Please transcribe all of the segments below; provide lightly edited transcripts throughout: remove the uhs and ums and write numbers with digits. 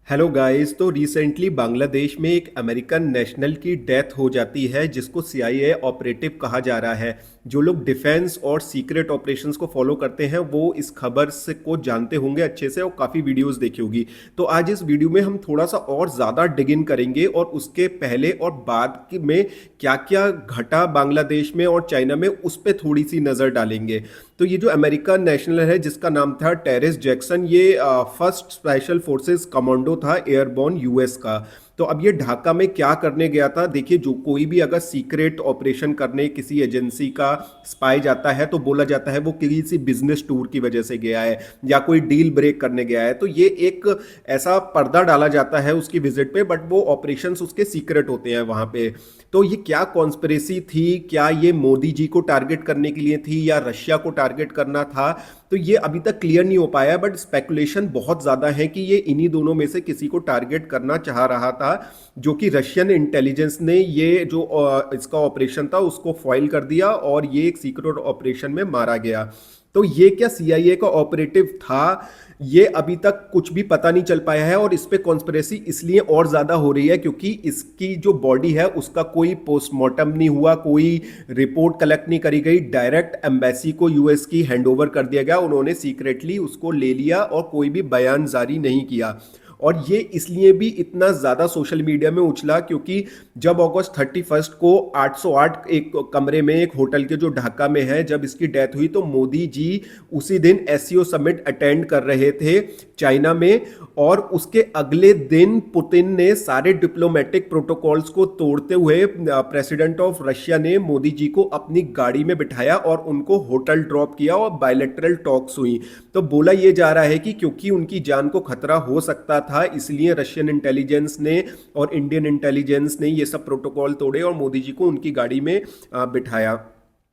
Hello guys. तो recently Bangladesh में एक अमेरिकन नेशनल की डेथ हो जाती है जिसको सीआईए ऑपरेटिव कहा जा रहा है। जो लोग डिफेंस और सीक्रेट ऑपरेशंस को फॉलो करते हैं वो इस खबर से को जानते होंगे अच्छे से और काफ़ी वीडियोस देखी होगी। तो आज इस वीडियो में हम थोड़ा सा और ज़्यादा डिग इन करेंगे और उसके पहले और बाद में क्या क्या घटा बांग्लादेश में और चाइना में उस पर थोड़ी सी नज़र डालेंगे। तो ये जो अमेरिकन नेशनल है जिसका नाम था टेरेस जैक्सन, ये फर्स्ट स्पेशल फोर्सेस कमांडो था एयरबॉर्न यूएस का। तो अब ये ढाका में क्या करने गया था? देखिए, जो कोई भी अगर सीक्रेट ऑपरेशन करने किसी एजेंसी का स्पाई जाता है तो बोला जाता है वो किसी बिजनेस टूर की वजह से गया है या कोई डील ब्रेक करने गया है। तो ये एक ऐसा पर्दा डाला जाता है उसकी विजिट पे, बट वो ऑपरेशंस उसके सीक्रेट होते हैं वहां पे। तो ये क्या कॉन्स्पिरेसी थी? क्या ये मोदी जी को टारगेट करने के लिए थी या रशिया को टारगेट करना था? तो ये अभी तक क्लियर नहीं हो पाया, बट स्पेकुलेशन बहुत ज़्यादा है कि ये इन्हीं दोनों में से किसी को टारगेट करना चाह रहा था, जो कि रशियन इंटेलिजेंस ने ये जो इसका ऑपरेशन था उसको फॉइल कर दिया और ये एक सीक्रेट ऑपरेशन में मारा गया। तो ये क्या सीआईए का ऑपरेटिव था? ये अभी तक कुछ भी पता नहीं चल पाया है और इस पे कॉन्स्पिरेसी इसलिए और ज़्यादा हो रही है क्योंकि इसकी जो बॉडी है उसका कोई पोस्टमार्टम नहीं हुआ, कोई रिपोर्ट कलेक्ट नहीं करी गई। डायरेक्ट एम्बेसी को यूएस की हैंडओवर कर दिया गया, उन्होंने सीक्रेटली उसको ले लिया और कोई भी बयान जारी नहीं किया। और ये इसलिए भी इतना ज़्यादा सोशल मीडिया में उछला क्योंकि जब अगस्त 31 को 808 एक कमरे में एक होटल के जो ढाका में है जब इसकी डेथ हुई तो मोदी जी उसी दिन एससीओ समिट अटेंड कर रहे थे चाइना में। और उसके अगले दिन पुतिन ने सारे डिप्लोमेटिक प्रोटोकॉल्स को तोड़ते हुए प्रेसिडेंट ऑफ रशिया ने मोदी जी को अपनी गाड़ी में बिठाया और उनको होटल ड्रॉप किया और बायलैटरल टॉक्स हुई। तो बोला यह जा रहा है कि क्योंकि उनकी जान को खतरा हो सकता था इसलिए रशियन इंटेलिजेंस ने और इंडियन इंटेलिजेंस ने ये सब प्रोटोकॉल तोड़े और मोदी जी को उनकी गाड़ी में बिठाया।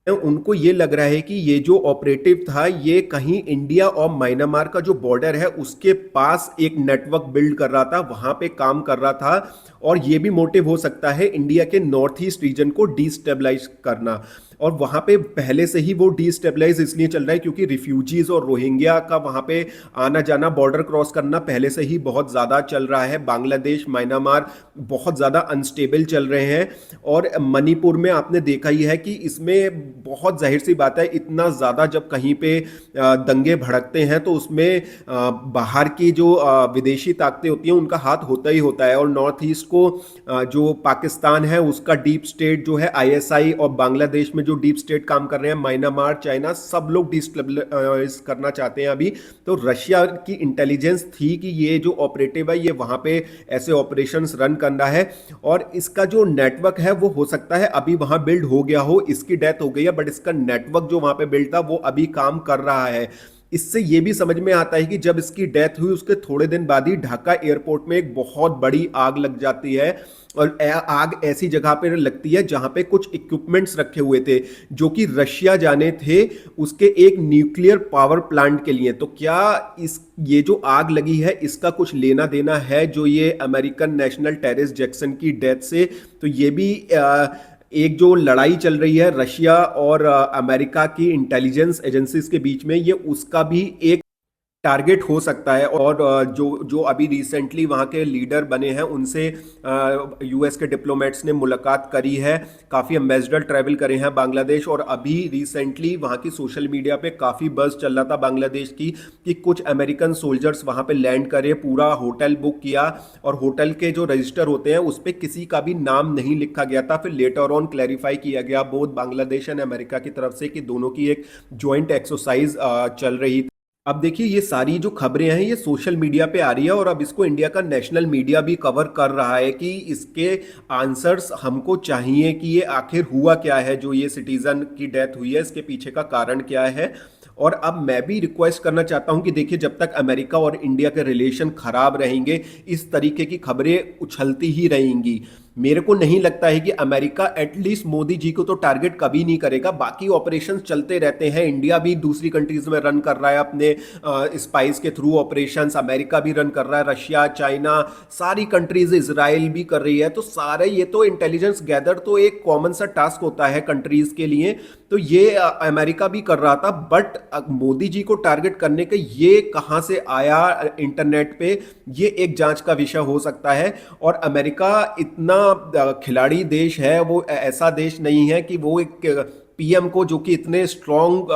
उनको ये लग रहा है कि ये जो ऑपरेटिव था ये कहीं इंडिया और म्यांमार का जो बॉर्डर है उसके पास एक नेटवर्क बिल्ड कर रहा था, वहां पे काम कर रहा था। और ये भी मोटिव हो सकता है इंडिया के नॉर्थ ईस्ट रीजन को डिस्टेबलाइज करना। और वहां पे पहले से ही वो डिस्टेबलाइज इसलिए चल रहा है क्योंकि रिफ्यूजीज और रोहिंग्या का वहां पे आना जाना, बॉर्डर क्रॉस करना पहले से ही बहुत ज़्यादा चल रहा है। बांग्लादेश म्यांमार बहुत ज़्यादा अनस्टेबल चल रहे हैं। और मणिपुर में आपने देखा ही है कि इसमें बहुत जाहिर सी बात है, इतना ज़्यादा जब कहीं पे दंगे भड़कते हैं तो उसमें बाहर की जो विदेशी ताकतें होती हैं उनका हाथ होता ही होता है। और नॉर्थ ईस्ट को जो पाकिस्तान है उसका डीप स्टेट जो है आईएसआई, और बांग्लादेश में जो डीप स्टेट काम कर रहे हैं म्यांमार, चाइना, सब लोग डिस्टेबलाइज करना चाहते हैं अभी। तो रशिया की इंटेलिजेंस थी कि ये जो ऑपरेटिव है ये वहां पे ऐसे ऑपरेशंस रन कर रहा है और इसका जो नेटवर्क है वो हो सकता है अभी वहां बिल्ड हो गया हो। इसकी डेथ हो गई है बट इसका नेटवर्क जो वहां पे बिल्ड था वो अभी काम कर रहा है। इससे ये भी समझ में आता है कि जब इसकी डेथ हुई उसके थोड़े दिन बाद ही ढाका एयरपोर्ट में एक बहुत बड़ी आग लग जाती है। और आग ऐसी जगह पे लगती है जहां पे कुछ इक्विपमेंट्स रखे हुए थे जो कि रशिया जाने थे उसके एक न्यूक्लियर पावर प्लांट के लिए। तो क्या इस ये जो आग लगी है इसका कुछ लेना देना है जो ये अमेरिकन नेशनल टेरेस जैक्सन की डेथ से? तो ये भी एक जो लड़ाई चल रही है रशिया और अमेरिका की इंटेलिजेंस एजेंसीज के बीच में, ये उसका भी एक टारगेट हो सकता है। और जो जो अभी रिसेंटली वहाँ के लीडर बने हैं उनसे यूएस के डिप्लोमेट्स ने मुलाकात करी है, काफ़ी एम्बेसडर ट्रैवल करे हैं बांग्लादेश। और अभी रिसेंटली वहाँ की सोशल मीडिया पे काफ़ी बज़ चल रहा था बांग्लादेश की कि कुछ अमेरिकन सोल्जर्स वहाँ पे लैंड करे, पूरा होटल बुक किया और होटल के जो रजिस्टर होते हैं उस पर किसी का भी नाम नहीं लिखा गया था। फिर लेटर ऑन क्लैरिफाई किया गया बोथ बांग्लादेश एंड अमेरिका की तरफ से कि दोनों की एक जॉइंट एक्सरसाइज चल रही थी। अब देखिए, ये सारी जो खबरें हैं ये सोशल मीडिया पे आ रही है और अब इसको इंडिया का नेशनल मीडिया भी कवर कर रहा है कि इसके आंसर्स हमको चाहिए कि ये आखिर हुआ क्या है, जो ये सिटीजन की डेथ हुई है इसके पीछे का कारण क्या है। और अब मैं भी रिक्वेस्ट करना चाहता हूं कि देखिए, जब तक अमेरिका और इंडिया के रिलेशन खराब रहेंगे इस तरीके की खबरें उछलती ही रहेंगी। मेरे को नहीं लगता है कि अमेरिका एटलीस्ट मोदी जी को तो टारगेट कभी नहीं करेगा। बाकी ऑपरेशंस चलते रहते हैं, इंडिया भी दूसरी कंट्रीज में रन कर रहा है अपने स्पाइस के थ्रू ऑपरेशंस, अमेरिका भी रन कर रहा है, रशिया, चाइना, सारी कंट्रीज, इजराइल भी कर रही है। तो सारे ये तो इंटेलिजेंस गैदर तो एक कॉमन सा टास्क होता है कंट्रीज के लिए, तो ये अमेरिका भी कर रहा था। बट मोदी जी को टारगेट करने के ये कहां से आया इंटरनेट पे, ये एक जांच का विषय हो सकता है। और अमेरिका इतना खिलाड़ी देश है, वो ऐसा देश नहीं है कि वो एक पीएम को, जो कि इतने स्ट्रॉन्ग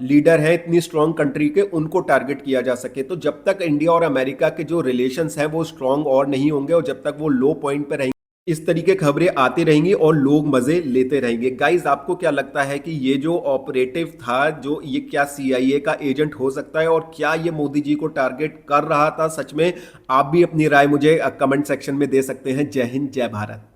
लीडर हैं, इतनी स्ट्रॉन्ग कंट्री के, उनको टारगेट किया जा सके। तो जब तक इंडिया और अमेरिका के जो रिलेशंस हैं वो स्ट्रॉन्ग और नहीं होंगे, और जब तक वो लो पॉइंट पे रहेंगे, इस तरीके खबरें आती रहेंगी और लोग मजे लेते रहेंगे। गाइज, आपको क्या लगता है कि ये जो ऑपरेटिव था, जो ये क्या सीआईए का एजेंट हो सकता है, और क्या ये मोदी जी को टारगेट कर रहा था सच में? आप भी अपनी राय मुझे कमेंट सेक्शन में दे सकते हैं। जय हिंद, जय भारत।